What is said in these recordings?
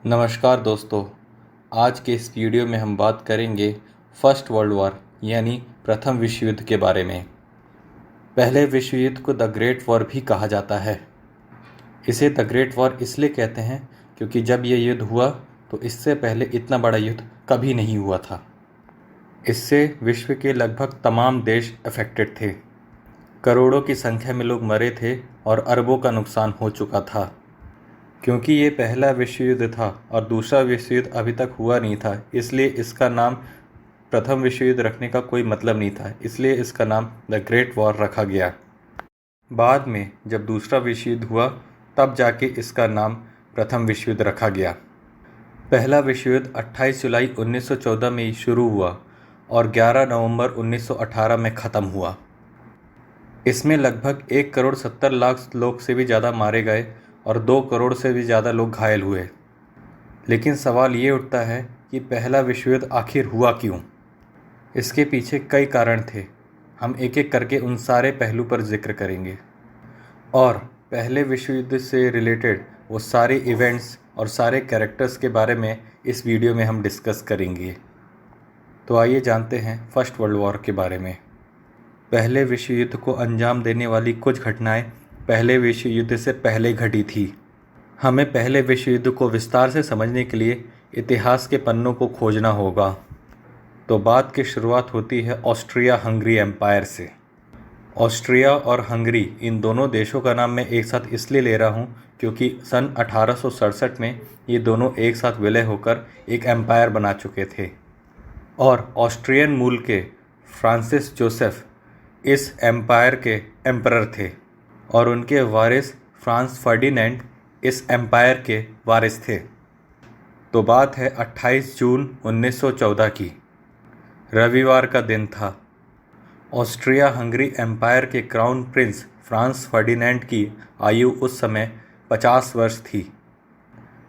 नमस्कार दोस्तों। आज के इस वीडियो में हम बात करेंगे फर्स्ट वर्ल्ड वॉर यानी प्रथम विश्व युद्ध के बारे में। पहले विश्व युद्ध को द ग्रेट वॉर भी कहा जाता है। इसे द ग्रेट वॉर इसलिए कहते हैं क्योंकि जब यह युद्ध हुआ तो इससे पहले इतना बड़ा युद्ध कभी नहीं हुआ था। इससे विश्व के लगभग तमाम देश अफेक्टेड थे। करोड़ों की संख्या में लोग मरे थे और अरबों का नुकसान हो चुका था। क्योंकि ये पहला विश्व युद्ध था और दूसरा विश्व युद्ध अभी तक हुआ नहीं था, इसलिए इसका नाम प्रथम विश्व युद्ध रखने का कोई मतलब नहीं था, इसलिए इसका नाम द ग्रेट वॉर रखा गया। बाद में जब दूसरा विश्व युद्ध हुआ तब जाके इसका नाम प्रथम विश्व युद्ध रखा गया। पहला विश्व युद्ध 28 जुलाई 1914 में शुरू हुआ और 11 नवंबर 1918 में ख़त्म हुआ। इसमें लगभग 1,70,00,000 लोग से भी ज़्यादा मारे गए और 2 करोड़ से भी ज़्यादा लोग घायल हुए। लेकिन सवाल ये उठता है कि पहला विश्व युद्ध आखिर हुआ क्यों? इसके पीछे कई कारण थे। हम एक एक करके उन सारे पहलू पर जिक्र करेंगे और पहले विश्व युद्ध से रिलेटेड वो सारे इवेंट्स और सारे कैरेक्टर्स के बारे में इस वीडियो में हम डिस्कस करेंगे। तो आइए जानते हैं फर्स्ट वर्ल्ड वॉर के बारे में। पहले विश्व युद्ध को अंजाम देने वाली कुछ घटनाएं पहले विश्व युद्ध से पहले घटी थी। हमें पहले विश्व युद्ध को विस्तार से समझने के लिए इतिहास के पन्नों को खोजना होगा। तो बात की शुरुआत होती है ऑस्ट्रिया हंगरी एम्पायर से। ऑस्ट्रिया और हंगरी इन दोनों देशों का नाम मैं एक साथ इसलिए ले रहा हूँ क्योंकि सन 1867 में ये दोनों एक साथ विलय होकर एक एम्पायर बना चुके थे और ऑस्ट्रियन मूल के फ्रांसिस जोसेफ इस एम्पायर के एम्परर थे और उनके वारिस फ्रांस फर्डिनेंड इस एम्पायर के वारिस थे। तो बात है 28 जून 1914 की। रविवार का दिन था। ऑस्ट्रिया हंगरी एम्पायर के क्राउन प्रिंस फ्रांस फर्डिनेंड की आयु उस समय 50 वर्ष थी।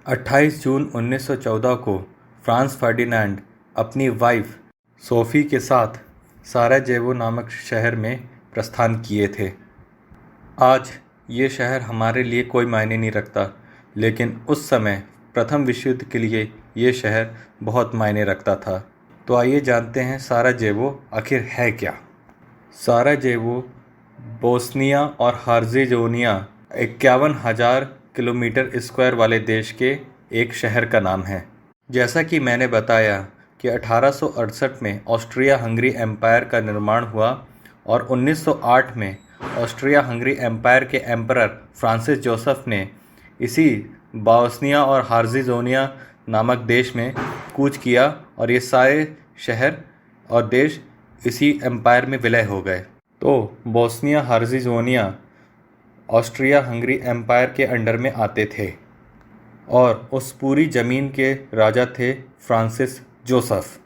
28 जून 1914 को फ्रांस फर्डिनेंड अपनी वाइफ सोफी के साथ साराजेवो नामक शहर में प्रस्थान किए थे। आज ये शहर हमारे लिए कोई मायने नहीं रखता, लेकिन उस समय प्रथम विश्व युद्ध के लिए ये शहर बहुत मायने रखता था। तो आइए जानते हैं साराजेवो आखिर है क्या। साराजेवो बोस्निया और हर्जेगोविना 51,000 किलोमीटर स्क्वायर वाले देश के एक शहर का नाम है। जैसा कि मैंने बताया कि 1868 में ऑस्ट्रिया हंगरी एम्पायर का निर्माण हुआ और 1908 में ऑस्ट्रिया हंगरी एम्पायर के एम्परर फ्रांसिस जोसेफ ने इसी बोस्निया और हर्जेगोविना नामक देश में कूच किया और ये सारे शहर और देश इसी एम्पायर में विलय हो गए। तो Bosnia Herzegovina Austria Hungary empire के अंडर में आते थे और उस पूरी ज़मीन के राजा थे फ्रांसिस जोसेफ।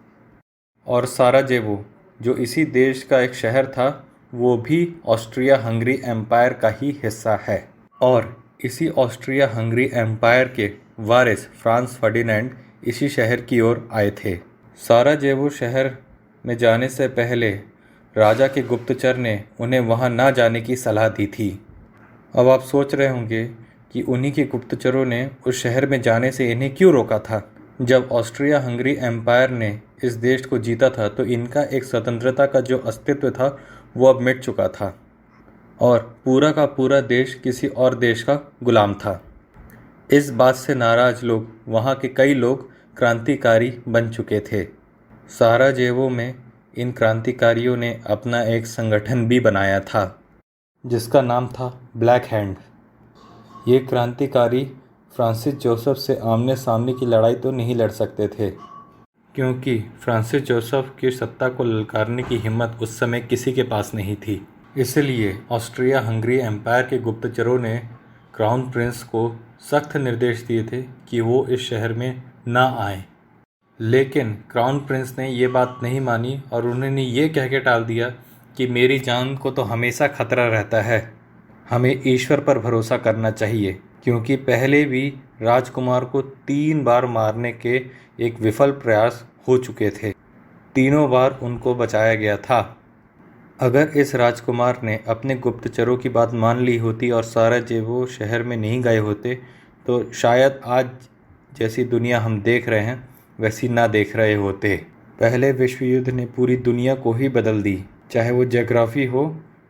और साराजेवो जो इसी देश का एक शहर था वो भी ऑस्ट्रिया हंगरी एम्पायर का ही हिस्सा है और इसी ऑस्ट्रिया हंगरी एम्पायर के वारिस फ्रांस फर्डिनेंड इसी शहर की ओर आए थे। साराजेवो शहर में जाने से पहले राजा के गुप्तचर ने उन्हें वहां ना जाने की सलाह दी थी। अब आप सोच रहे होंगे कि उन्हीं के गुप्तचरों ने उस शहर में जाने से इन्हें क्यों रोका था। जब ऑस्ट्रिया हंगरी एम्पायर ने इस देश को जीता था तो इनका एक स्वतंत्रता का जो अस्तित्व था वो अब मिट चुका था और पूरा का पूरा देश किसी और देश का गुलाम था। इस बात से नाराज लोग वहाँ के कई लोग क्रांतिकारी बन चुके थे। साराजेवो में इन क्रांतिकारियों ने अपना एक संगठन भी बनाया था जिसका नाम था ब्लैक हैंड। ये क्रांतिकारी फ्रांसिस जोसेफ से आमने सामने की लड़ाई तो नहीं लड़ सकते थे क्योंकि फ्रांसिस जोसेफ की सत्ता को ललकारने की हिम्मत उस समय किसी के पास नहीं थी। इसलिए ऑस्ट्रिया हंगरी एम्पायर के गुप्तचरों ने क्राउन प्रिंस को सख्त निर्देश दिए थे कि वो इस शहर में ना आए। लेकिन क्राउन प्रिंस ने ये बात नहीं मानी और उन्होंने ये कह के टाल दिया कि मेरी जान को तो हमेशा खतरा रहता है, हमें ईश्वर पर भरोसा करना चाहिए। क्योंकि पहले भी राजकुमार को 3 बार मारने के एक विफल प्रयास हो चुके थे, तीनों बार उनको बचाया गया था। अगर इस राजकुमार ने अपने गुप्तचरों की बात मान ली होती और साराजेवो शहर में नहीं गए होते तो शायद आज जैसी दुनिया हम देख रहे हैं वैसी ना देख रहे होते। पहले विश्व युद्ध ने पूरी दुनिया को ही बदल दी, चाहे वो ज्योग्राफी हो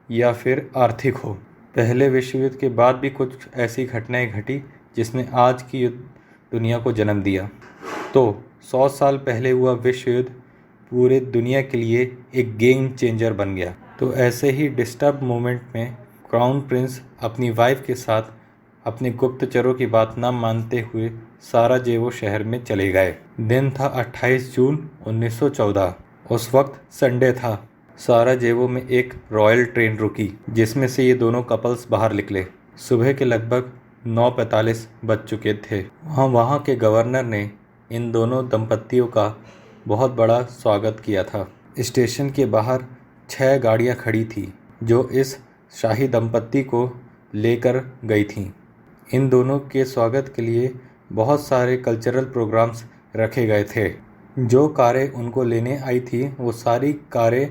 या फिर आर्थिक हो। पहले विश्व युद्ध के बाद भी कुछ ऐसी घटनाएं घटी जिसने आज की दुनिया को जन्म दिया। तो 100 साल पहले हुआ विश्व युद्ध पूरे दुनिया के लिए एक गेम चेंजर बन गया। तो ऐसे ही डिस्टर्ब मोमेंट में क्राउन प्रिंस अपनी वाइफ के साथ अपने गुप्तचरों की बात न मानते हुए साराजेवो शहर में चले गए। दिन था 28 जून 1914। उस वक्त संडे था। साराजेवो में एक रॉयल ट्रेन रुकी जिसमें से ये दोनों कपल्स बाहर निकले। सुबह के लगभग 9:45 बज चुके थे। वहाँ के गवर्नर ने इन दोनों दंपतियों का बहुत बड़ा स्वागत किया था। स्टेशन के बाहर 6 गाड़ियाँ खड़ी थी जो इस शाही दंपत्ति को लेकर गई थीं। इन दोनों के स्वागत के लिए बहुत सारे कल्चरल प्रोग्राम्स रखे गए थे। जो कारें उनको लेने आई थी वो सारी कारें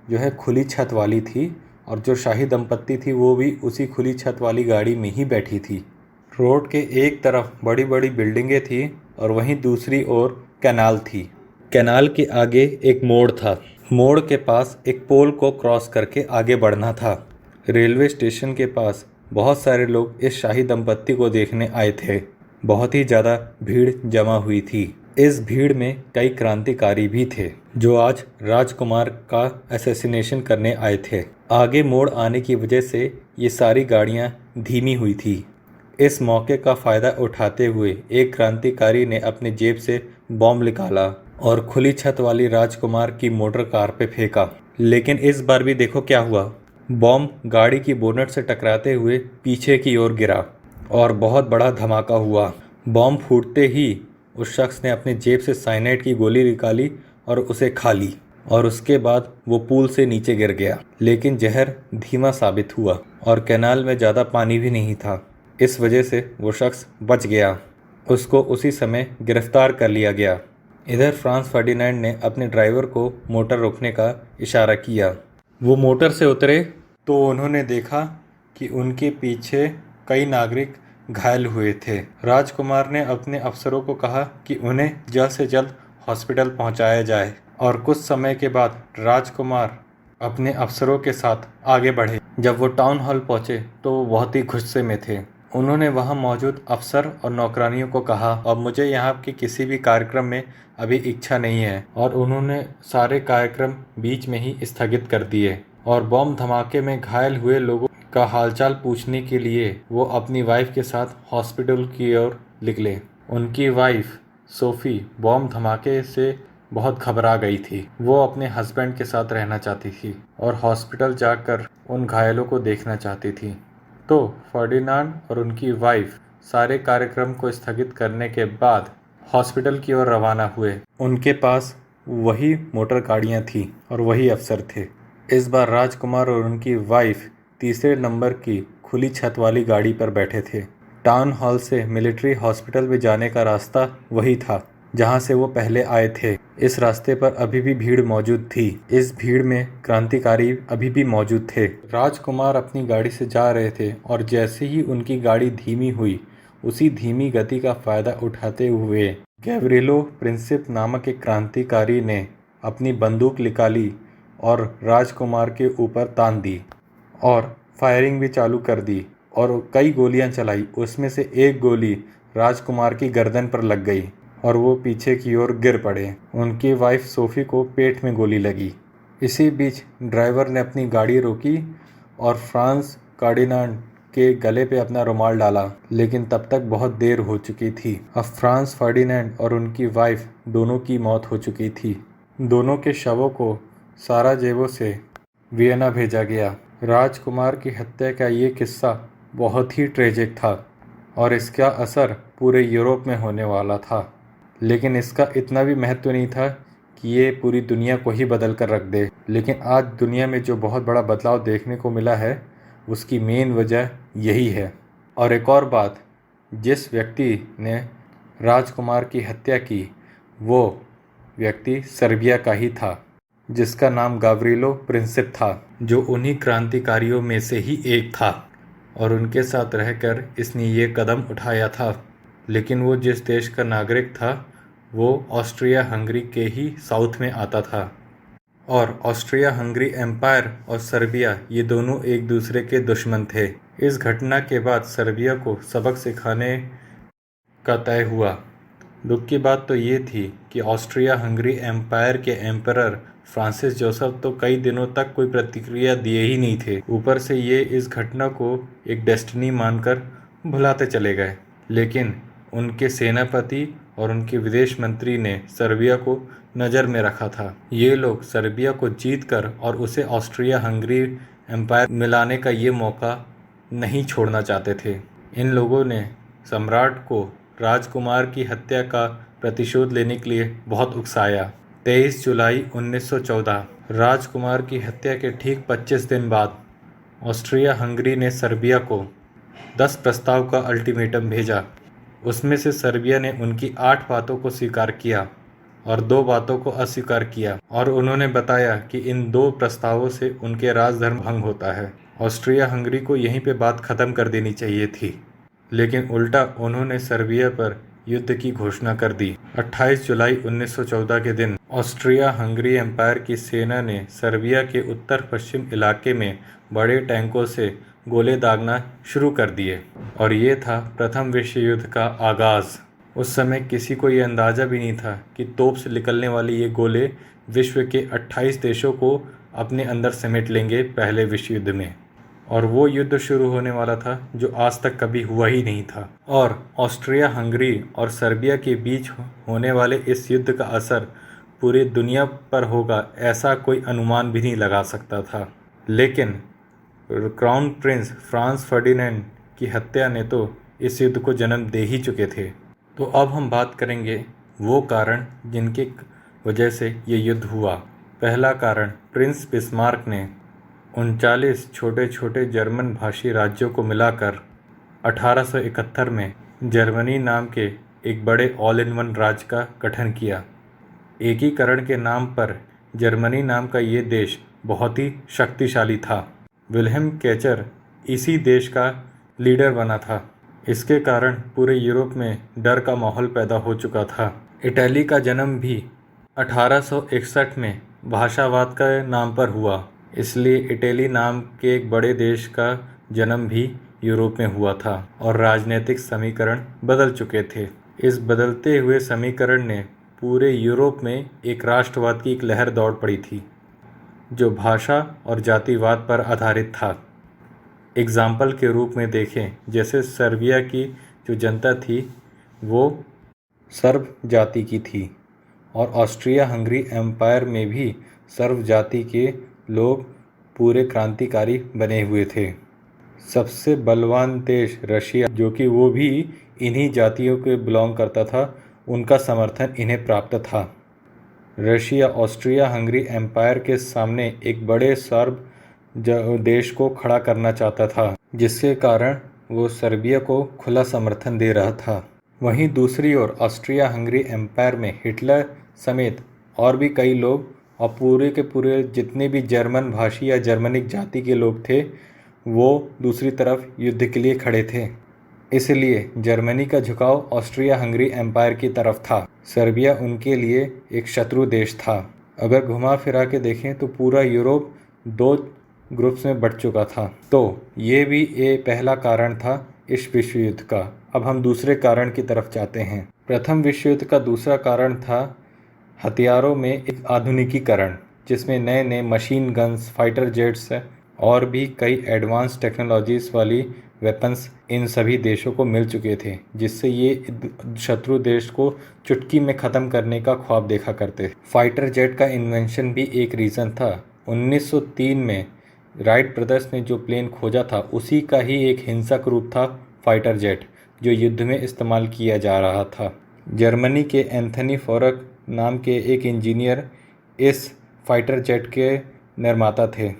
जो है खुली छत वाली थी, और जो शाही दंपत्ति थी वो भी उसी खुली छत वाली गाड़ी में ही बैठी थी। रोड के एक तरफ बड़ी बड़ी बिल्डिंगें थी और वहीं दूसरी ओर कैनाल थी। कैनाल के आगे एक मोड़ था। मोड़ के पास एक पोल को क्रॉस करके आगे बढ़ना था। रेलवे स्टेशन के पास बहुत सारे लोग इस शाही दंपत्ति को देखने आए थे। बहुत ही ज़्यादा भीड़ जमा हुई थी। इस भीड़ में कई क्रांतिकारी भी थे जो आज राजकुमार का असैसिनेशन करने आए थे। आगे मोड़ आने की वजह से ये सारी गाड़ियां धीमी हुई थी। इस मौके का फ़ायदा उठाते हुए एक क्रांतिकारी ने अपने जेब से बॉम्ब निकाला और खुली छत वाली राजकुमार की मोटर कार पे फेंका। लेकिन इस बार भी देखो क्या हुआ। बॉम्ब गाड़ी की बोनट से टकराते हुए पीछे की ओर गिरा और बहुत बड़ा धमाका हुआ। बॉम्ब फूटते ही उस शख्स ने अपने जेब से साइनाइड की गोली निकाली और उसे खा ली, और उसके बाद वो पूल से नीचे गिर गया। लेकिन जहर धीमा साबित हुआ और कैनाल में ज़्यादा पानी भी नहीं था। इस वजह से वो शख्स बच गया। उसको उसी समय गिरफ्तार कर लिया गया। इधर फ्रांस फर्डिनेंड ने अपने ड्राइवर को मोटर रोकने का इशारा किया। वो मोटर से उतरे तो उन्होंने देखा कि उनके पीछे कई नागरिक घायल हुए थे। राजकुमार ने अपने अफसरों को कहा कि उन्हें जल्द से जल्द हॉस्पिटल पहुंचाया जाए, और कुछ समय के बाद राजकुमार अपने अफसरों के साथ आगे बढ़े। जब वो टाउन हॉल पहुंचे तो वो बहुत ही गुस्से में थे। उन्होंने वहां मौजूद अफसर और नौकरानियों को कहा, अब मुझे यहाँ के किसी भी कार्यक्रम में अभी इच्छा नहीं है, और उन्होंने सारे कार्यक्रम बीच में ही स्थगित कर दिए। और बॉम्ब धमाके में घायल हुए लोगों का हालचाल पूछने के लिए वो अपनी वाइफ के साथ हॉस्पिटल की ओर निकले। उनकी वाइफ सोफी बॉम्ब धमाके से बहुत घबरा गई थी। वो अपने हस्बैंड के साथ रहना चाहती थी और हॉस्पिटल जाकर उन घायलों को देखना चाहती थी। तो फर्डिनांड और उनकी वाइफ सारे कार्यक्रम को स्थगित करने के बाद हॉस्पिटल की ओर रवाना हुए। उनके पास वही मोटर गाड़ियाँ थीं और वही अफसर थे। इस बार राजकुमार और उनकी वाइफ तीसरे नंबर की खुली छत वाली गाड़ी पर बैठे थे। टाउन हॉल से मिलिट्री हॉस्पिटल में जाने का रास्ता वही था जहां से वो पहले आए थे। इस रास्ते पर अभी भी भीड़ मौजूद थी। इस भीड़ में क्रांतिकारी अभी भी मौजूद थे। राजकुमार अपनी गाड़ी से जा रहे थे और जैसे ही उनकी गाड़ी धीमी हुई, उसी धीमी गति का फायदा उठाते हुए गैब्रिएलो प्रिंसिप नामक एक क्रांतिकारी ने अपनी बंदूक निकाली और राजकुमार के ऊपर तान दी और फायरिंग भी चालू कर दी और कई गोलियां चलाई। उसमें से एक गोली राजकुमार की गर्दन पर लग गई और वो पीछे की ओर गिर पड़े। उनकी वाइफ सोफी को पेट में गोली लगी। इसी बीच ड्राइवर ने अपनी गाड़ी रोकी और फ्रांस फर्डिनांड के गले पे अपना रुमाल डाला, लेकिन तब तक बहुत देर हो चुकी थी। अब फ्रांस फर्डिनांड और उनकी वाइफ दोनों की मौत हो चुकी थी। दोनों के शवों को साराजेवो से वियना भेजा गया। राजकुमार की हत्या का ये किस्सा बहुत ही ट्रेजिक था और इसका असर पूरे यूरोप में होने वाला था, लेकिन इसका इतना भी महत्व नहीं था कि ये पूरी दुनिया को ही बदल कर रख दे। लेकिन आज दुनिया में जो बहुत बड़ा बदलाव देखने को मिला है, उसकी मेन वजह यही है। और एक और बात, जिस व्यक्ति ने राजकुमार की हत्या की वो व्यक्ति सर्बिया का ही था, जिसका नाम गैब्रिएलो प्रिंसिप था, जो उन्हीं क्रांतिकारियों में से ही एक था और उनके साथ रहकर इसने ये कदम उठाया था। लेकिन वो जिस देश का नागरिक था वो ऑस्ट्रिया हंगरी के ही साउथ में आता था। और ऑस्ट्रिया हंगरी एम्पायर और सर्बिया ये दोनों एक दूसरे के दुश्मन थे। इस घटना के बाद सर्बिया को सबक सिखाने का तय हुआ। दुख की बात तो ये थी कि ऑस्ट्रिया हंगरी एम्पायर के एम्परर फ्रांसिस जोसेफ तो कई दिनों तक कोई प्रतिक्रिया दिए ही नहीं थे। ऊपर से ये इस घटना को एक डेस्टिनी मानकर भुलाते चले गए। लेकिन उनके सेनापति और उनके विदेश मंत्री ने सर्बिया को नज़र में रखा था। ये लोग सर्बिया को जीतकर और उसे ऑस्ट्रिया हंगरी एम्पायर मिलाने का ये मौका नहीं छोड़ना चाहते थे। इन लोगों ने सम्राट को राजकुमार की हत्या का प्रतिशोध लेने के लिए बहुत उकसाया। 23 जुलाई 1914 राजकुमार की हत्या के ठीक 25 दिन बाद ऑस्ट्रिया हंगरी ने सर्बिया को 10 प्रस्ताव का अल्टीमेटम भेजा। उसमें से सर्बिया ने उनकी 8 बातों को स्वीकार किया और 2 बातों को अस्वीकार किया, और उन्होंने बताया कि इन 2 प्रस्तावों से उनके राजधर्म भंग होता है। ऑस्ट्रिया हंगरी को यहीं पे बात ख़त्म कर देनी चाहिए थी, लेकिन उल्टा उन्होंने सर्बिया पर युद्ध की घोषणा कर दी। 28 जुलाई 1914 के दिन ऑस्ट्रिया हंगरी एम्पायर की सेना ने सर्बिया के उत्तर पश्चिम इलाके में बड़े टैंकों से गोले दागना शुरू कर दिए, और ये था प्रथम विश्व युद्ध का आगाज़। उस समय किसी को ये अंदाज़ा भी नहीं था कि तोप से निकलने वाले ये गोले विश्व के 28 देशों को अपने अंदर समेट लेंगे पहले विश्व युद्ध में। और वो युद्ध शुरू होने वाला था जो आज तक कभी हुआ ही नहीं था। और ऑस्ट्रिया हंगरी और सर्बिया के बीच होने वाले इस युद्ध का असर पूरी दुनिया पर होगा ऐसा कोई अनुमान भी नहीं लगा सकता था। लेकिन क्राउन प्रिंस फ्रांस फर्डिनेंड की हत्या ने तो इस युद्ध को जन्म दे ही चुके थे। तो अब हम बात करेंगे वो कारण जिनके वजह से ये युद्ध हुआ। पहला कारण, प्रिंस बिस्मार्क ने 39 छोटे छोटे जर्मन भाषी राज्यों को मिलाकर 1871 में जर्मनी नाम के एक बड़े ऑल इन वन राज्य का गठन किया। एकीकरण के नाम पर जर्मनी नाम का ये देश बहुत ही शक्तिशाली था। विल्हेम केचर इसी देश का लीडर बना था। इसके कारण पूरे यूरोप में डर का माहौल पैदा हो चुका था। इटली का जन्म भी 1861 में भाषावाद का नाम पर हुआ, इसलिए इटली नाम के एक बड़े देश का जन्म भी यूरोप में हुआ था और राजनीतिक समीकरण बदल चुके थे। इस बदलते हुए समीकरण ने पूरे यूरोप में एक राष्ट्रवाद की एक लहर दौड़ पड़ी थी जो भाषा और जातिवाद पर आधारित था। एग्जाम्पल के रूप में देखें, जैसे सर्बिया की जो जनता थी वो सर्ब जाति की थी और ऑस्ट्रिया हंगरी एम्पायर में भी सर्ब जाति के लोग पूरे क्रांतिकारी बने हुए थे। सबसे बलवान देश रशिया, जो कि वो भी इन्हीं जातियों के बिलोंग करता था, उनका समर्थन इन्हें प्राप्त था। रशिया ऑस्ट्रिया हंगरी एम्पायर के सामने एक बड़े सर्ब देश को खड़ा करना चाहता था, जिसके कारण वो सर्बिया को खुला समर्थन दे रहा था। वहीं दूसरी ओर ऑस्ट्रिया हंगरी एम्पायर में हिटलर समेत और भी कई लोग और पूरे के पूरे जितने भी जर्मन भाषी या जर्मनिक जाति के लोग थे वो दूसरी तरफ युद्ध के लिए खड़े थे। इसलिए जर्मनी का झुकाव ऑस्ट्रिया हंगरी एम्पायर की तरफ था। सर्बिया उनके लिए एक शत्रु देश था। अगर घुमा फिरा के देखें तो पूरा यूरोप 2 ग्रुप्स में बंट चुका था। तो ये भी एक पहला कारण था इस विश्व युद्ध का। अब हम दूसरे कारण की तरफ जाते हैं। प्रथम विश्व युद्ध का दूसरा कारण था हथियारों में एक आधुनिकीकरण, जिसमें नए नए मशीन गन्स, फाइटर जेट्स और भी कई एडवांस टेक्नोलॉजीज़ वाली वेपन्स इन सभी देशों को मिल चुके थे, जिससे ये शत्रु देश को चुटकी में ख़त्म करने का ख्वाब देखा करते थे। फाइटर जेट का इन्वेंशन भी एक रीज़न था। 1903 में राइट ब्रदर्स ने जो प्लेन खोजा था उसी का ही एक हिंसक रूप था फाइटर जेट, जो युद्ध में इस्तेमाल किया जा रहा था। जर्मनी के एंथनी फॉरक नाम के एक इंजीनियर इस फाइटर जेट के निर्माता थे।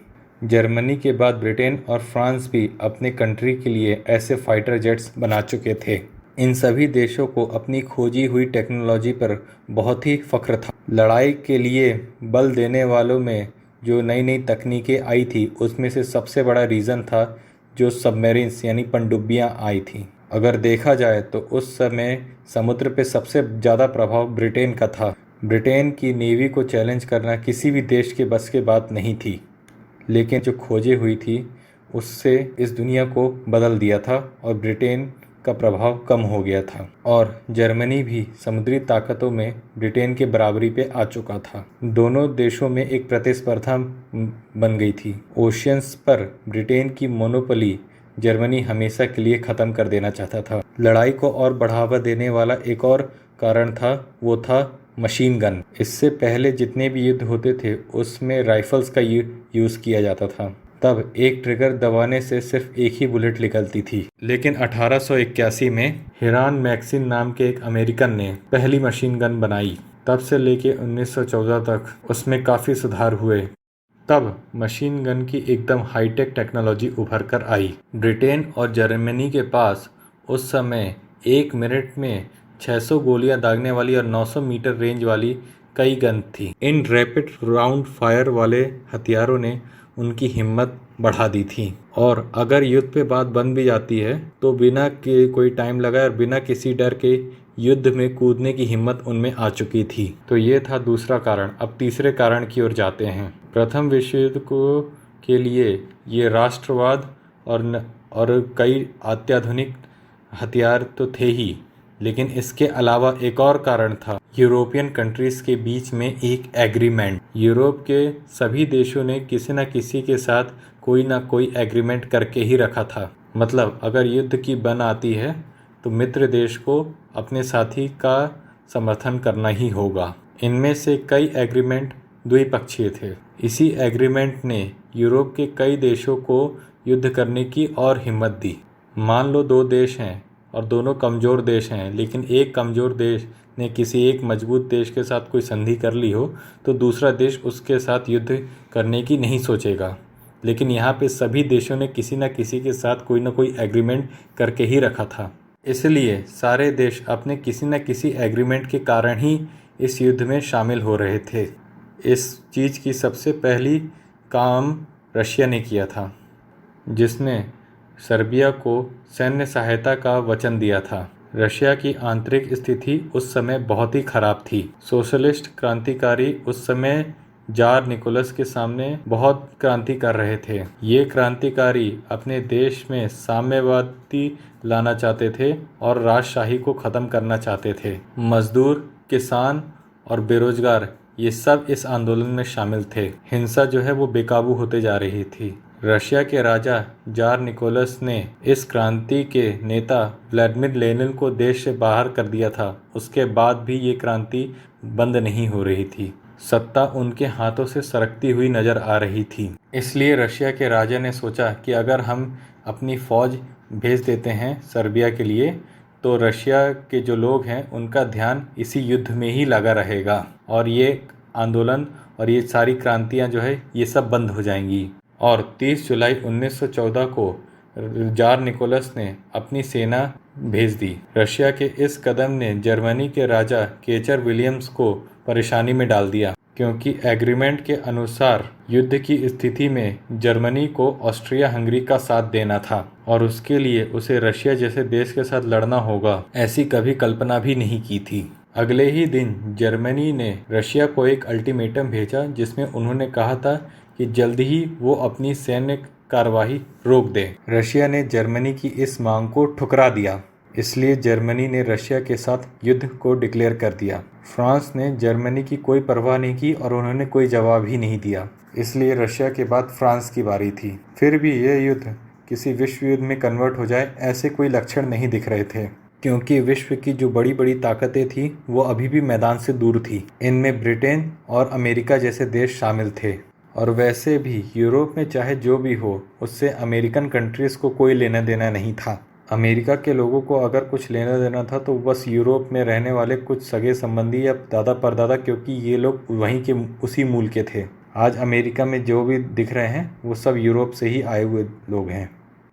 जर्मनी के बाद ब्रिटेन और फ्रांस भी अपने कंट्री के लिए ऐसे फाइटर जेट्स बना चुके थे। इन सभी देशों को अपनी खोजी हुई टेक्नोलॉजी पर बहुत ही फख्र था। लड़ाई के लिए बल देने वालों में जो नई नई तकनीकें आई थी उसमें से सबसे बड़ा रीज़न था जो सबमरीन्स यानी पनडुब्बियाँ आई थी। अगर देखा जाए तो उस समय समुद्र पे सबसे ज़्यादा प्रभाव ब्रिटेन का था। ब्रिटेन की नेवी को चैलेंज करना किसी भी देश के बस की बात नहीं थी, लेकिन जो खोजें हुई थी उससे इस दुनिया को बदल दिया था और ब्रिटेन का प्रभाव कम हो गया था और जर्मनी भी समुद्री ताकतों में ब्रिटेन के बराबरी पे आ चुका था। दोनों देशों में एक प्रतिस्पर्धा बन गई थी। ओशियंस पर ब्रिटेन की मोनोपोली जर्मनी हमेशा के लिए ख़त्म कर देना चाहता था। लड़ाई को और बढ़ावा देने वाला एक और कारण था, वो था मशीन गन। इससे पहले जितने भी युद्ध होते थे उसमें राइफल्स का यूज़ किया जाता था। तब एक ट्रिगर दबाने से सिर्फ एक ही बुलेट निकलती थी, लेकिन 1881 में हिरान मैक्सिन नाम के एक अमेरिकन ने पहली मशीन गन बनाई। तब से लेके 1914 तक उसमें काफ़ी सुधार हुए। तब मशीन गन की एकदम हाईटेक टेक्नोलॉजी उभर कर आई। ब्रिटेन और जर्मनी के पास उस समय 1 मिनट में 600 गोलियां दागने वाली और 900 मीटर रेंज वाली कई गन थी। इन रैपिड राउंड फायर वाले हथियारों ने उनकी हिम्मत बढ़ा दी थी और अगर युद्ध पे बात बन भी जाती है तो बिना के कोई टाइम लगाए और बिना किसी डर के युद्ध में कूदने की हिम्मत उनमें आ चुकी थी। तो ये था दूसरा कारण। अब तीसरे कारण की ओर जाते हैं। प्रथम विश्व युद्ध के लिए ये राष्ट्रवाद और कई अत्याधुनिक हथियार तो थे ही, लेकिन इसके अलावा एक और कारण था। यूरोपियन कंट्रीज के बीच में एक एग्रीमेंट। यूरोप के सभी देशों ने किसी न किसी के साथ कोई ना कोई एग्रीमेंट करके ही रखा था। मतलब अगर युद्ध की बन आती है तो मित्र देश को अपने साथी का समर्थन करना ही होगा। इनमें से कई एग्रीमेंट द्विपक्षीय थे। इसी एग्रीमेंट ने यूरोप के कई देशों को युद्ध करने की और हिम्मत दी। मान लो दो देश हैं और दोनों कमज़ोर देश हैं, लेकिन एक कमज़ोर देश ने किसी एक मजबूत देश के साथ कोई संधि कर ली हो तो दूसरा देश उसके साथ युद्ध करने की नहीं सोचेगा। लेकिन यहाँ पे सभी देशों ने किसी न किसी के साथ कोई ना कोई एग्रीमेंट करके ही रखा था। इसलिए सारे देश अपने किसी न किसी एग्रीमेंट के कारण ही इस युद्ध में शामिल हो रहे थे। इस चीज़ की सबसे पहली काम रशिया ने किया था, जिसने सर्बिया को सैन्य सहायता का वचन दिया था। रशिया की आंतरिक स्थिति उस समय बहुत ही खराब थी। सोशलिस्ट क्रांतिकारी उस समय जार निकोलस के सामने बहुत क्रांति कर रहे थे। ये क्रांतिकारी अपने देश में साम्यवादी लाना चाहते थे और राजशाही को ख़त्म करना चाहते थे। मजदूर, किसान और बेरोजगार ये सब इस आंदोलन में शामिल थे। हिंसा जो है वो बेकाबू होते जा रही थी। रशिया के राजा जार निकोलस ने इस क्रांति के नेता व्लादिमीर लेनिन को देश से बाहर कर दिया था। उसके बाद भी ये क्रांति बंद नहीं हो रही थी। सत्ता उनके हाथों से सरकती हुई नजर आ रही थी। इसलिए रशिया के राजा ने सोचा कि अगर हम अपनी फौज भेज देते हैं सर्बिया के लिए तो रशिया के जो लोग हैं उनका ध्यान इसी युद्ध में ही लगा रहेगा और ये आंदोलन और ये सारी क्रांतियां जो है ये सब बंद हो जाएंगी। और 30 जुलाई 1914 को जार निकोलस ने अपनी सेना भेज दी। रशिया के इस कदम ने जर्मनी के राजा केचर विलियम्स को परेशानी में डाल दिया, क्योंकि एग्रीमेंट के अनुसार युद्ध की स्थिति में जर्मनी को ऑस्ट्रिया हंगरी का साथ देना था और उसके लिए उसे रशिया जैसे देश के साथ लड़ना होगा, ऐसी कभी कल्पना भी नहीं की थी। अगले ही दिन जर्मनी ने रशिया को एक अल्टीमेटम भेजा जिसमें उन्होंने कहा था कि जल्द ही वो अपनी सैन्य कार्यवाही रोक दे। रशिया ने जर्मनी की इस मांग को ठुकरा दिया, इसलिए जर्मनी ने रशिया के साथ युद्ध को डिक्लेयर कर दिया। फ्रांस ने जर्मनी की कोई परवाह नहीं की और उन्होंने कोई जवाब ही नहीं दिया, इसलिए रशिया के बाद फ्रांस की बारी थी। फिर भी यह युद्ध किसी विश्व युद्ध में कन्वर्ट हो जाए ऐसे कोई लक्षण नहीं दिख रहे थे, क्योंकि विश्व की जो बड़ी बड़ी ताकतें थी वो अभी भी मैदान से दूर थी। इनमें ब्रिटेन और अमेरिका जैसे देश शामिल थे और वैसे भी यूरोप में चाहे जो भी हो उससे अमेरिकन कंट्रीज़ को कोई लेना देना नहीं था। अमेरिका के लोगों को अगर कुछ लेना देना था तो बस यूरोप में रहने वाले कुछ सगे संबंधी या दादा परदादा, क्योंकि ये लोग वहीं के उसी मूल के थे। आज अमेरिका में जो भी दिख रहे हैं वो सब यूरोप से ही आए हुए लोग हैं।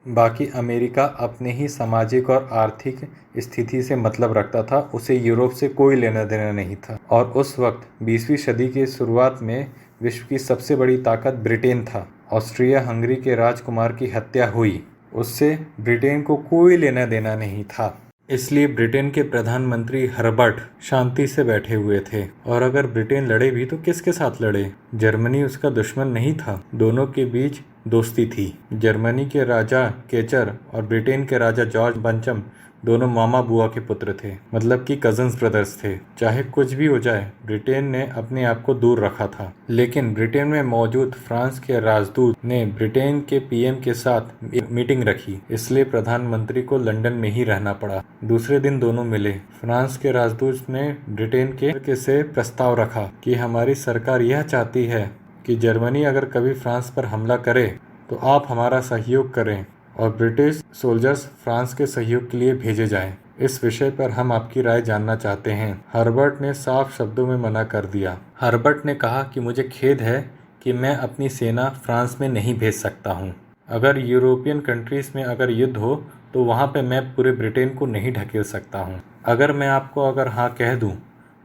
बाकी अमेरिका अपने ही सामाजिक और आर्थिक स्थिति से मतलब रखता था, उसे यूरोप से कोई लेना देना नहीं था। और उस वक्त 20वीं सदी की शुरुआत में विश्व की सबसे बड़ी ताकत ब्रिटेन था। ऑस्ट्रिया हंगरी के राजकुमार की हत्या हुई, उससे ब्रिटेन को कोई लेना देना नहीं था। इसलिए ब्रिटेन के प्रधानमंत्री हर्बर्ट शांति से बैठे हुए थे। और अगर ब्रिटेन लड़े भी तो किसके साथ लड़े? जर्मनी उसका दुश्मन नहीं था, दोनों के बीच दोस्ती थी। जर्मनी के राजा केचर और ब्रिटेन के राजा जॉर्ज पंचम दोनों मामा बुआ के पुत्र थे, मतलब कि कजन्स ब्रदर्स थे। चाहे कुछ भी हो जाए, ब्रिटेन ने अपने आप को दूर रखा था। लेकिन ब्रिटेन में मौजूद फ्रांस के राजदूत ने ब्रिटेन के पीएम के साथ एक मीटिंग रखी, इसलिए प्रधानमंत्री को लंदन में ही रहना पड़ा। दूसरे दिन दोनों मिले। फ्रांस के राजदूत ने ब्रिटेन के से प्रस्ताव रखा कि हमारी सरकार यह चाहती है कि जर्मनी अगर कभी फ्रांस पर हमला करे तो आप हमारा सहयोग करें और ब्रिटिश सोल्जर्स फ्रांस के सहयोग के लिए भेजे जाएं। इस विषय पर हम आपकी राय जानना चाहते हैं। हर्बर्ट ने साफ शब्दों में मना कर दिया। हर्बर्ट ने कहा कि मुझे खेद है कि मैं अपनी सेना फ्रांस में नहीं भेज सकता हूं। अगर यूरोपियन कंट्रीज में अगर युद्ध हो तो वहां पे मैं पूरे ब्रिटेन को नहीं ढकेल सकता हूं। अगर मैं आपको अगर हाँ कह दूं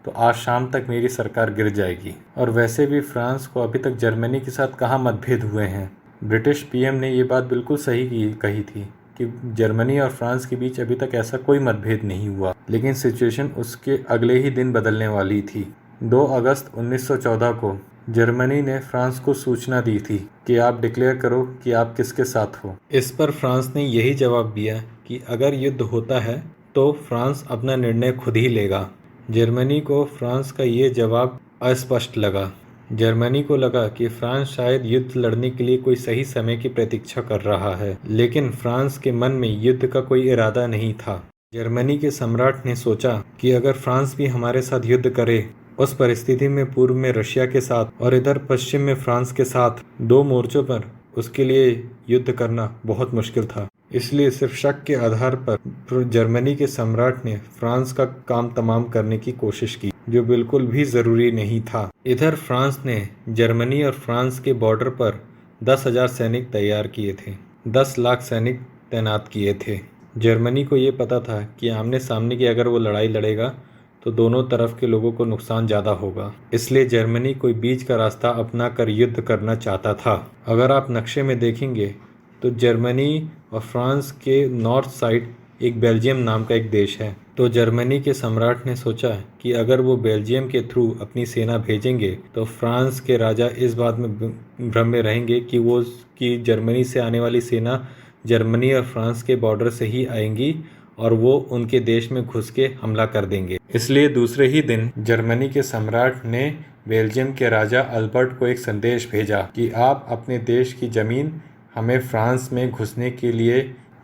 तो आज शाम तक मेरी सरकार गिर जाएगी। और वैसे भी फ्रांस को अभी तक जर्मनी के साथ कहाँ मतभेद हुए हैं। ब्रिटिश पीएम ने ये बात बिल्कुल सही कही थी कि जर्मनी और फ्रांस के बीच अभी तक ऐसा कोई मतभेद नहीं हुआ, लेकिन सिचुएशन उसके अगले ही दिन बदलने वाली थी। 2 अगस्त 1914 को जर्मनी ने फ्रांस को सूचना दी थी कि आप डिक्लेयर करो कि आप किसके साथ हो। इस पर फ्रांस ने यही जवाब दिया कि अगर युद्ध होता है तो फ्रांस अपना निर्णय खुद ही लेगा। जर्मनी को फ्रांस का ये जवाब अस्पष्ट लगा। जर्मनी को लगा कि फ्रांस शायद युद्ध लड़ने के लिए कोई सही समय की प्रतीक्षा कर रहा है, लेकिन फ्रांस के मन में युद्ध का कोई इरादा नहीं था। जर्मनी के सम्राट ने सोचा कि अगर फ्रांस भी हमारे साथ युद्ध करे, उस परिस्थिति में पूर्व में रशिया के साथ और इधर पश्चिम में फ्रांस के साथ 2 मोर्चों पर उसके लिए युद्ध करना बहुत मुश्किल था। इसलिए सिर्फ शक के आधार पर जर्मनी के सम्राट ने फ्रांस का काम तमाम करने की कोशिश की, जो बिल्कुल भी जरूरी नहीं था। इधर फ्रांस ने जर्मनी और फ्रांस के बॉर्डर पर 10,000 सैनिक तैयार किए थे, 10 लाख सैनिक तैनात किए थे। जर्मनी को ये पता था कि आमने सामने की अगर वो लड़ाई लड़ेगा तो दोनों तरफ के लोगों को नुकसान ज़्यादा होगा, इसलिए जर्मनी कोई बीच का रास्ता अपना कर युद्ध करना चाहता था। अगर आप नक्शे में देखेंगे तो जर्मनी और फ्रांस के नॉर्थ साइड एक बेल्जियम नाम का एक देश है। तो जर्मनी के सम्राट ने सोचा कि अगर वो बेल्जियम के थ्रू अपनी सेना भेजेंगे तो फ्रांस के राजा इस बात में भ्रम में रहेंगे कि जर्मनी से आने वाली सेना जर्मनी और फ्रांस के बॉर्डर से ही आएंगी और वो उनके देश में घुस के हमला कर देंगे। इसलिए दूसरे ही दिन जर्मनी के सम्राट ने बेल्जियम के राजा अल्बर्ट को एक संदेश भेजा कि आप अपने देश की ज़मीन हमें फ्रांस में घुसने के लिए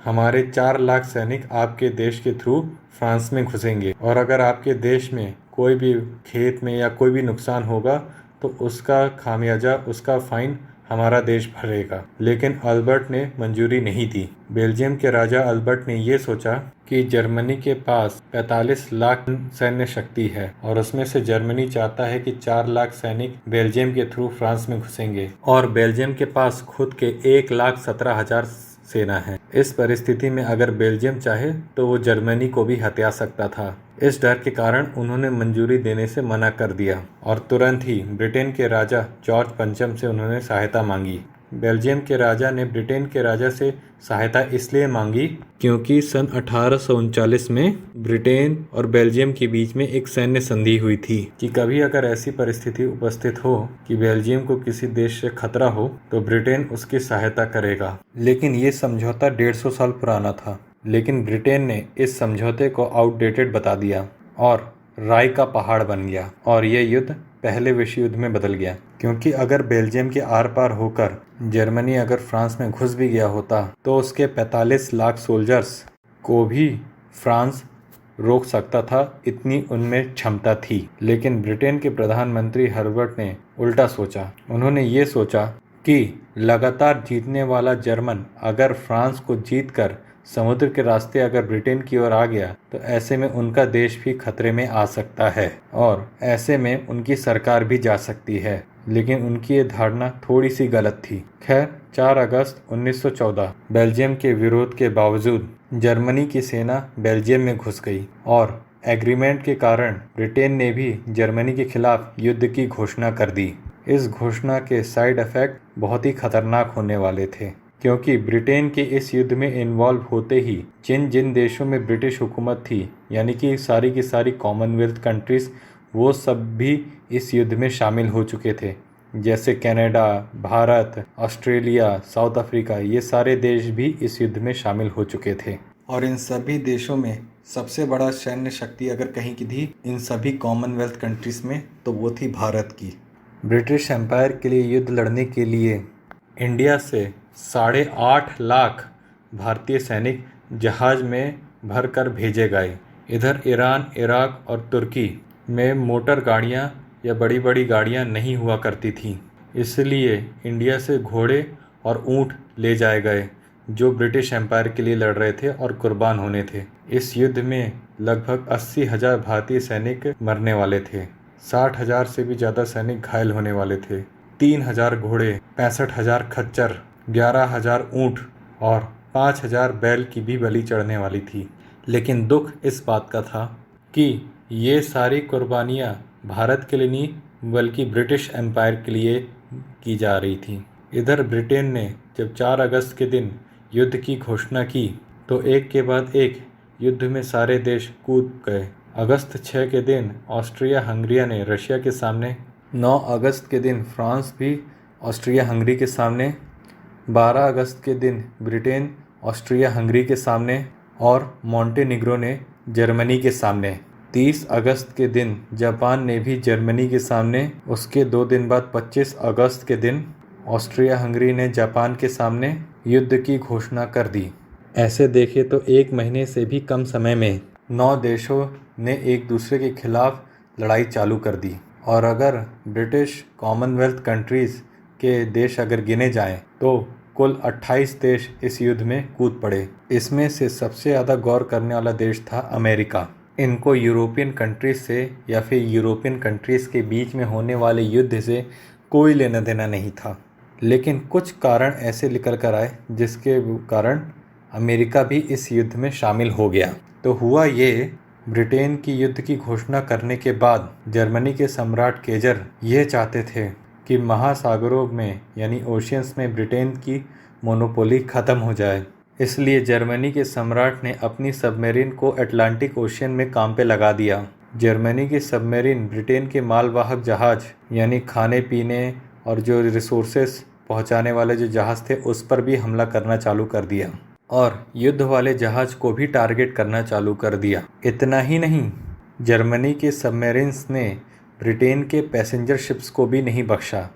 हमारे 4 लाख सैनिक आपके देश के थ्रू फ्रांस में घुसेंगे, और अगर आपके देश में कोई भी खेत में या कोई भी नुकसान होगा तो उसका खामियाजा, उसका फ़ाइन हमारा देश भरेगा। लेकिन अल्बर्ट ने मंजूरी नहीं दी। बेल्जियम के राजा अल्बर्ट ने ये सोचा कि जर्मनी के पास 45 लाख सैन्य शक्ति है और उसमें से जर्मनी चाहता है कि 4 लाख सैनिक बेल्जियम के थ्रू फ्रांस में घुसेंगे और बेल्जियम के पास खुद के 1,17,000 सेना है। इस परिस्थिति में अगर बेल्जियम चाहे तो वो जर्मनी को भी हत्या सकता था। इस डर के कारण उन्होंने मंजूरी देने से मना कर दिया और तुरंत ही ब्रिटेन के राजा जॉर्ज पंचम से उन्होंने सहायता मांगी। बेल्जियम के राजा ने ब्रिटेन के राजा से सहायता इसलिए मांगी क्योंकि सन 1839 में ब्रिटेन और बेल्जियम के बीच में एक सैन्य संधि हुई थी कि कभी अगर ऐसी परिस्थिति उपस्थित हो कि बेल्जियम को किसी देश से खतरा हो तो ब्रिटेन उसकी सहायता करेगा। लेकिन ये समझौता 150 साल पुराना था, लेकिन ब्रिटेन ने इस समझौते को आउटडेटेड बता दिया और राय का पहाड़ बन गया और यह युद्ध पहले विश्व युद्ध में बदल गया। क्योंकि अगर बेल्जियम के आर पार होकर जर्मनी अगर फ्रांस में घुस भी गया होता तो उसके 45 लाख सोल्जर्स को भी फ्रांस रोक सकता था, इतनी उनमें क्षमता थी। लेकिन ब्रिटेन के प्रधानमंत्री हर्बर्ट ने उल्टा सोचा। उन्होंने ये सोचा कि लगातार जीतने वाला जर्मन अगर फ्रांस को जीतकर समुद्र के रास्ते अगर ब्रिटेन की ओर आ गया तो ऐसे में उनका देश भी खतरे में आ सकता है और ऐसे में उनकी सरकार भी जा सकती है। लेकिन उनकी ये धारणा थोड़ी सी गलत थी। खैर 4 अगस्त 1914 बेल्जियम के विरोध के बावजूद जर्मनी की सेना बेल्जियम में घुस गई और एग्रीमेंट के कारण ब्रिटेन ने भी जर्मनी के खिलाफ युद्ध की घोषणा कर दी। इस घोषणा के साइड इफेक्ट बहुत ही खतरनाक होने वाले थे क्योंकि ब्रिटेन के इस युद्ध में इन्वॉल्व होते ही जिन जिन देशों में ब्रिटिश हुकूमत थी, यानी कि सारी की सारी कॉमनवेल्थ कंट्रीज़, वो सब भी इस युद्ध में शामिल हो चुके थे। जैसे Canada, Bharat, Australia, south Africa, ये सारे देश भी इस युद्ध में शामिल हो चुके थे। और इन सभी देशों में सबसे बड़ा सैन्य शक्ति अगर कहीं की थी इन सभी कॉमनवेल्थ कंट्रीज़ में, तो वो थी भारत की। ब्रिटिश एम्पायर के लिए युद्ध लड़ने के लिए इंडिया से 8.5 लाख भारतीय सैनिक जहाज़ में भरकर भेजे गए। इधर ईरान, इराक और तुर्की में मोटर गाड़ियाँ या बड़ी बड़ी गाड़ियाँ नहीं हुआ करती थीं, इसलिए इंडिया से घोड़े और ऊँट ले जाए गए जो ब्रिटिश एम्पायर के लिए लड़ रहे थे और कुर्बान होने थे। इस युद्ध में लगभग 80,000 भारतीय सैनिक मरने वाले थे, 60,000 से भी ज़्यादा सैनिक घायल होने वाले थे, 3,000 घोड़े, 65,000 खच्चर, 11,000 ऊँट और 5,000 बैल की भी बलि चढ़ने वाली थी। लेकिन दुख इस बात का था कि ये सारी कुर्बानियाँ भारत के लिए नहीं बल्कि ब्रिटिश एम्पायर के लिए की जा रही थी। इधर ब्रिटेन ने जब 4 अगस्त के दिन युद्ध की घोषणा की तो एक के बाद एक युद्ध में सारे देश कूद गए। अगस्त 6 के दिन ऑस्ट्रिया हंगरिया ने रशिया के सामने, 9 अगस्त के दिन फ्रांस भी ऑस्ट्रिया हंगरी के सामने, 12 अगस्त के दिन ब्रिटेन ऑस्ट्रिया हंगरी के सामने और मॉन्टेनिग्रो ने जर्मनी के सामने। 30 अगस्त के दिन जापान ने भी जर्मनी के सामने। उसके 2 दिन बाद 25 अगस्त के दिन ऑस्ट्रिया हंगरी ने जापान के सामने युद्ध की घोषणा कर दी। ऐसे देखें तो 1 महीने से भी कम समय में 9 देशों ने एक दूसरे के खिलाफ लड़ाई चालू कर दी। और अगर ब्रिटिश कॉमनवेल्थ कंट्रीज़ के देश अगर गिने जाएं तो कुल 28 देश इस युद्ध में कूद पड़े। इसमें से सबसे ज़्यादा गौर करने वाला देश था अमेरिका। इनको यूरोपियन कंट्रीज़ से या फिर यूरोपियन कंट्रीज़ के बीच में होने वाले युद्ध से कोई लेना देना नहीं था, लेकिन कुछ कारण ऐसे निकल कर आए जिसके कारण अमेरिका भी इस युद्ध में शामिल हो गया। तो हुआ ये, ब्रिटेन की युद्ध की घोषणा करने के बाद जर्मनी के सम्राट केजर ये चाहते थे कि महासागरों में यानी ओशियंस में ब्रिटेन की मोनोपोली ख़त्म हो जाए। इसलिए जर्मनी के सम्राट ने अपनी सबमरीन को अटलांटिक ओशियन में काम पे लगा दिया। जर्मनी की सबमरीन ब्रिटेन के मालवाहक जहाज़ यानी खाने पीने और जो रिसोर्सेस पहुंचाने वाले जो जहाज़ थे उस पर भी हमला करना चालू कर दिया और युद्ध वाले जहाज़ को भी टारगेट करना चालू कर दिया। इतना ही नहीं, जर्मनी के सबमरीन्स ने ब्रिटेन के पैसेंजर शिप्स को भी नहीं बख्शा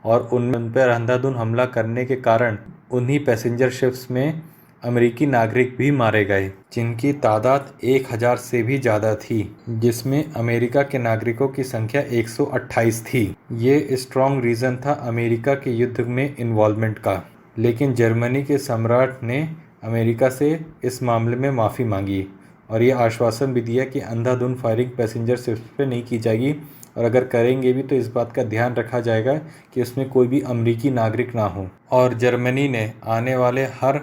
और उन पर अंधाधुंध हमला करने के कारण उन्हीं पैसेंजर शिप्स में अमेरिकी नागरिक भी मारे गए, जिनकी तादाद 1,000 से भी ज़्यादा थी, जिसमें अमेरिका के नागरिकों की संख्या 128 थी। ये स्ट्रॉन्ग रीज़न था अमेरिका के युद्ध में इन्वॉल्वमेंट का। लेकिन जर्मनी के सम्राट ने अमेरिका से इस मामले में माफ़ी मांगी और ये आश्वासन भी दिया कि अंधाधुंध फायरिंग पैसेंजर शिप्स पर नहीं की जाएगी और अगर करेंगे भी तो इस बात का ध्यान रखा जाएगा कि उसमें कोई भी अमेरिकी नागरिक ना हो। और जर्मनी ने आने वाले हर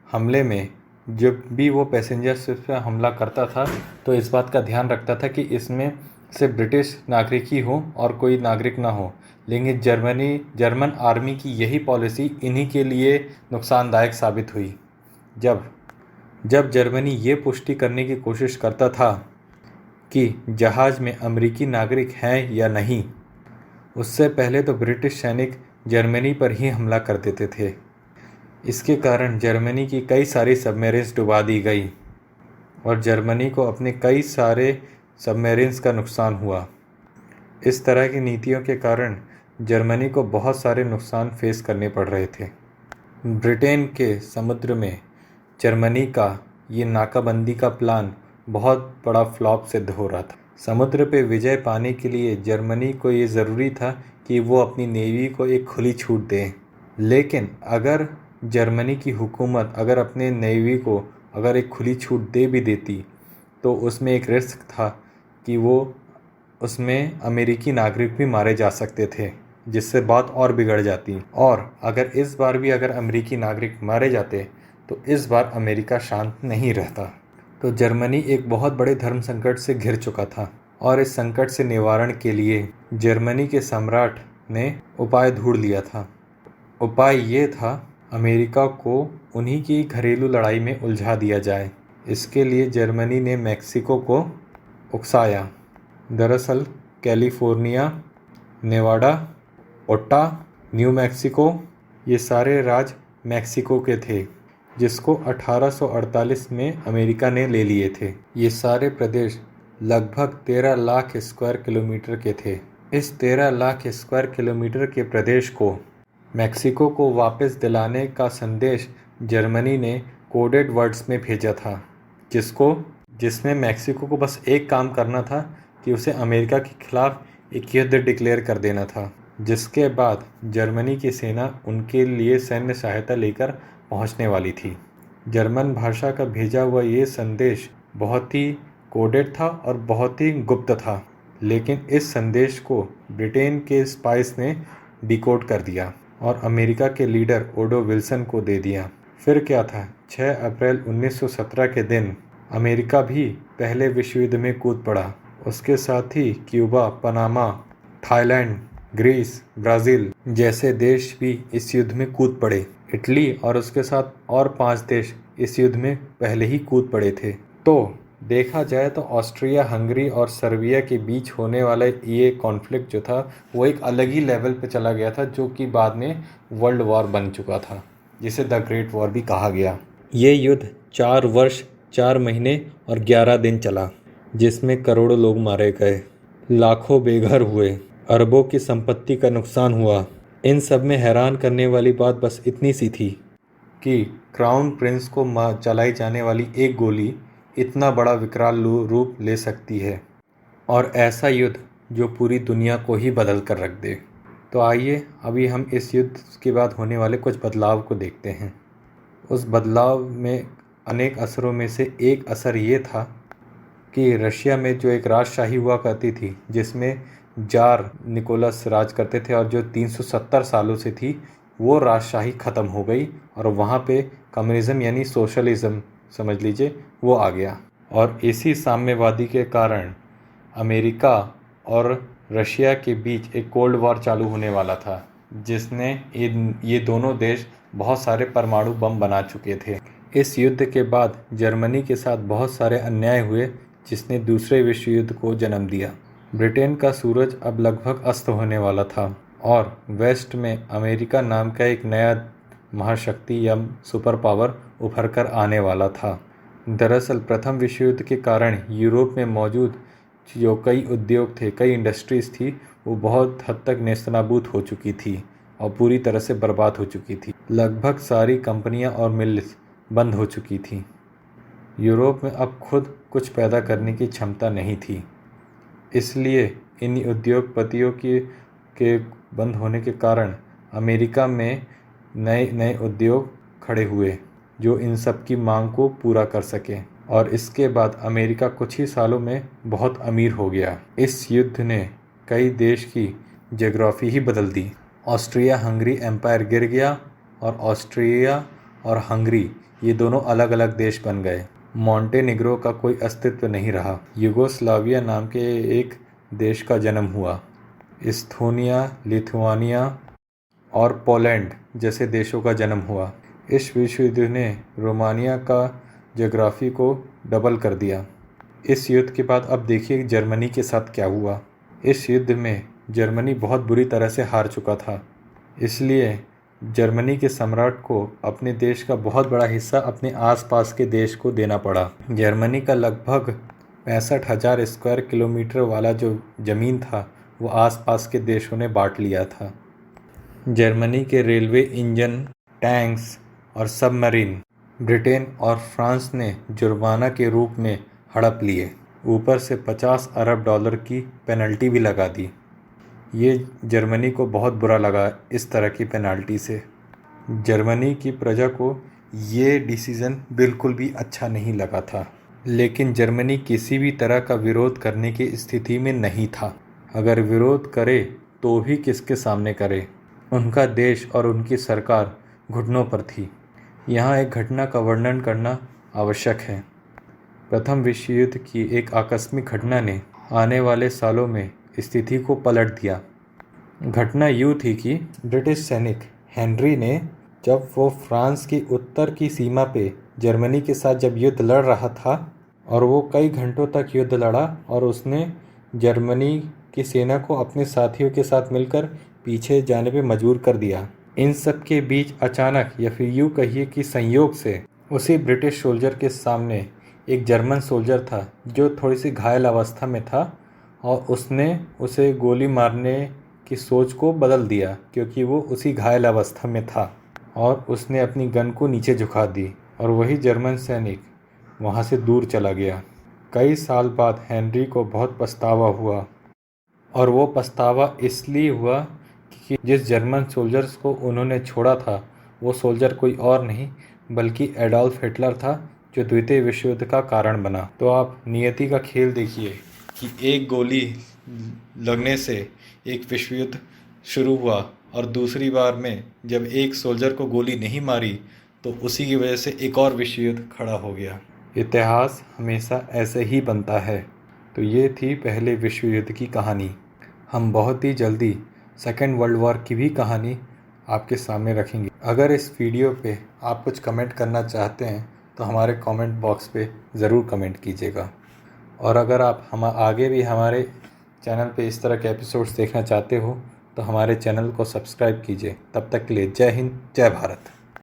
हमले में जब भी वो पैसेंजर शिप पर हमला करता था तो इस बात का ध्यान रखता था कि इसमें सिर्फ ब्रिटिश नागरिक ही हो और कोई नागरिक ना हो। लेकिन जर्मन आर्मी की यही पॉलिसी इन्हीं के लिए नुकसानदायक साबित हुई। जब जर्मनी ये पुष्टि करने की कोशिश करता था कि जहाज़ में अमेरिकी नागरिक हैं या नहीं, उससे पहले तो ब्रिटिश सैनिक जर्मनी पर ही हमला कर देते थे। इसके कारण जर्मनी की कई सारी सबमरीन्स डुबा दी गई और जर्मनी को अपने कई सारे सबमरीन्स का नुकसान हुआ। इस तरह की नीतियों के कारण जर्मनी को बहुत सारे नुकसान फेस करने पड़ रहे थे। ब्रिटेन के समुद्र में जर्मनी का ये नाकाबंदी का प्लान बहुत बड़ा फ्लॉप सिद्ध हो रहा था। समुद्र पे विजय पाने के लिए जर्मनी को ये ज़रूरी था कि वो अपनी नेवी को एक खुली छूट दें। लेकिन अगर जर्मनी की हुकूमत अगर अपने नेवी को अगर एक खुली छूट दे भी देती तो उसमें एक रिस्क था कि वो उसमें अमेरिकी नागरिक भी मारे जा सकते थे, जिससे बात और बिगड़ जाती। और अगर इस बार भी अगर अमेरिकी नागरिक मारे जाते तो इस बार अमेरिका शांत नहीं रहता। तो जर्मनी एक बहुत बड़े धर्म संकट से घिर चुका था और इस संकट से निवारण के लिए जर्मनी के सम्राट ने उपाय ढूंढ लिया था। उपाय ये था, अमेरिका को उन्हीं की घरेलू लड़ाई में उलझा दिया जाए। इसके लिए जर्मनी ने मेक्सिको को उकसाया। दरअसल कैलिफोर्निया, नेवाडा, ओटा, न्यू मैक्सिको ये सारे राज्य मेक्सिको के थे, जिसको 1848 में अमेरिका ने ले लिए थे। ये सारे प्रदेश लगभग 13 लाख स्क्वायर किलोमीटर के थे। इस 13 लाख स्क्वायर किलोमीटर के प्रदेश को मेक्सिको को वापस दिलाने का संदेश जर्मनी ने कोडेड वर्ड्स में भेजा था, जिसमें मेक्सिको को बस एक काम करना था कि उसे अमेरिका के खिलाफ एक युद्ध डिक्लेयर कर देना था, जिसके बाद जर्मनी की सेना उनके लिए सैन्य सहायता लेकर पहुंचने वाली थी। जर्मन भाषा का भेजा हुआ ये संदेश बहुत ही कोडेड था और बहुत ही गुप्त था, लेकिन इस संदेश को ब्रिटेन के स्पाइस ने डिकोड कर दिया और अमेरिका के लीडर ओडो विल्सन को दे दिया। फिर क्या था, 6 अप्रैल 1917 के दिन अमेरिका भी पहले विश्व युद्ध में कूद पड़ा। उसके साथ ही Cuba, Panama, Thailand, Greece, Brazil जैसे देश भी इस युद्ध में कूद पड़े। इटली और उसके साथ और 5 देश इस युद्ध में पहले ही कूद पड़े थे। तो देखा जाए तो ऑस्ट्रिया, हंगरी और सर्बिया के बीच होने वाला ये कॉन्फ्लिक्ट जो था वो एक अलग ही लेवल पे चला गया था, जो कि बाद में वर्ल्ड वॉर बन चुका था, जिसे द ग्रेट वॉर भी कहा गया। ये युद्ध 4 वर्ष 4 महीने और 11 दिन चला, जिसमें करोड़ों लोग मारे गए, लाखों बेघर हुए, अरबों की संपत्ति का नुकसान हुआ। इन सब में हैरान करने वाली बात बस इतनी सी थी कि क्राउन प्रिंस को चलाई जाने वाली एक गोली इतना बड़ा विकराल रूप ले सकती है, और ऐसा युद्ध जो पूरी दुनिया को ही बदल कर रख दे। तो आइए अभी हम इस युद्ध के बाद होने वाले कुछ बदलाव को देखते हैं। उस बदलाव में अनेक असरों में से एक असर ये था कि रशिया में जो एक राजशाही हुआ करती थी, जिसमें जार निकोलस राज करते थे और जो 370 सालों से थी, वो राजशाही ख़त्म हो गई और वहाँ पे कम्युनिज़्म यानी सोशलिज़्म समझ लीजिए वो आ गया। और इसी साम्यवादी के कारण अमेरिका और रशिया के बीच एक कोल्ड वॉर चालू होने वाला था, जिसने ये दोनों देश बहुत सारे परमाणु बम बना चुके थे। इस युद्ध के बाद जर्मनी के साथ बहुत सारे अन्याय हुए, जिसने दूसरे विश्व युद्ध को जन्म दिया। ब्रिटेन का सूरज अब लगभग अस्त होने वाला था और वेस्ट में अमेरिका नाम का एक नया महाशक्ति या सुपर पावर उभर कर आने वाला था। दरअसल प्रथम विश्व युद्ध के कारण यूरोप में मौजूद जो कई उद्योग थे, कई इंडस्ट्रीज़ थी, वो बहुत हद तक नेस्तनाबूद हो चुकी थी और पूरी तरह से बर्बाद हो चुकी थी। लगभग सारी कंपनियां और मिल्स बंद हो चुकी थी। यूरोप में अब खुद कुछ पैदा करने की क्षमता नहीं थी, इसलिए इन उद्योगपतियों के बंद होने के कारण अमेरिका में नए नए उद्योग खड़े हुए जो इन सब की मांग को पूरा कर सकें, और इसके बाद अमेरिका कुछ ही सालों में बहुत अमीर हो गया। इस युद्ध ने कई देश की ज्योग्राफी ही बदल दी। ऑस्ट्रिया हंगरी एम्पायर गिर गया और ऑस्ट्रिया और हंगरी ये दोनों अलग अलग देश बन गए। मॉन्टेनिग्रो का कोई अस्तित्व नहीं रहा। यूगोस्लाविया नाम के एक देश का जन्म हुआ। इस्थोनिया, लिथुआनिया और पोलैंड जैसे देशों का जन्म हुआ। इस विश्व युद्ध ने रोमानिया का ज्योग्राफी को डबल कर दिया। इस युद्ध के बाद अब देखिए जर्मनी के साथ क्या हुआ। इस युद्ध में जर्मनी बहुत बुरी तरह से हार चुका था, इसलिए जर्मनी के सम्राट को अपने देश का बहुत बड़ा हिस्सा अपने आसपास के देश को देना पड़ा। जर्मनी का लगभग 65,000 स्क्वायर किलोमीटर वाला जो ज़मीन था वो आसपास के देशों ने बांट लिया था। जर्मनी के रेलवे इंजन, टैंक्स और सबमरीन ब्रिटेन और फ्रांस ने जुर्माना के रूप में हड़प लिए। ऊपर से 50 अरब डॉलर की पेनल्टी भी लगा दी। ये जर्मनी को बहुत बुरा लगा इस तरह की पेनल्टी से। जर्मनी की प्रजा को ये डिसीज़न बिल्कुल भी अच्छा नहीं लगा था, लेकिन जर्मनी किसी भी तरह का विरोध करने की स्थिति में नहीं था। अगर विरोध करे तो भी किसके सामने करे। उनका देश और उनकी सरकार घुटनों पर थी। यहाँ एक घटना का वर्णन करना आवश्यक है। प्रथम विश्व युद्ध की एक आकस्मिक घटना ने आने वाले सालों में स्थिति को पलट दिया। घटना यूँ थी कि ब्रिटिश सैनिक हेनरी ने जब वो फ्रांस की उत्तर की सीमा पे जर्मनी के साथ जब युद्ध लड़ रहा था और वो कई घंटों तक युद्ध लड़ा और उसने जर्मनी की सेना को अपने साथियों के साथ मिलकर पीछे जाने पे मजबूर कर दिया। इन सब के बीच अचानक या फिर यूँ कहिए कि संयोग से उसी ब्रिटिश सोल्जर के सामने एक जर्मन सोल्जर था जो थोड़ी सी घायल अवस्था में था और उसने उसे गोली मारने की सोच को बदल दिया क्योंकि वो उसी घायल अवस्था में था और उसने अपनी गन को नीचे झुका दी और वही जर्मन सैनिक वहाँ से दूर चला गया। कई साल बाद हेनरी को बहुत पछतावा हुआ और वो पछतावा इसलिए हुआ कि जिस जर्मन सोल्जर्स को उन्होंने छोड़ा था वो सोल्जर कोई और नहीं बल्कि एडोल्फ हिटलर था जो द्वितीय विश्व युद्ध का कारण बना। तो आप नियति का खेल देखिए कि एक गोली लगने से एक विश्व युद्ध शुरू हुआ और दूसरी बार में जब एक सोल्जर को गोली नहीं मारी तो उसी की वजह से एक और विश्व युद्ध खड़ा हो गया। इतिहास हमेशा ऐसे ही बनता है। तो ये थी पहले विश्व युद्ध की कहानी। हम बहुत ही जल्दी सेकेंड वर्ल्ड वॉर की भी कहानी आपके सामने रखेंगे। अगर इस वीडियो पे आप कुछ कमेंट करना चाहते हैं तो हमारे कमेंट बॉक्स पे ज़रूर कमेंट कीजिएगा। और अगर आप हम आगे भी हमारे चैनल पे इस तरह के एपिसोड्स देखना चाहते हो तो हमारे चैनल को सब्सक्राइब कीजिए। तब तक के लिए जय हिंद, जय भारत।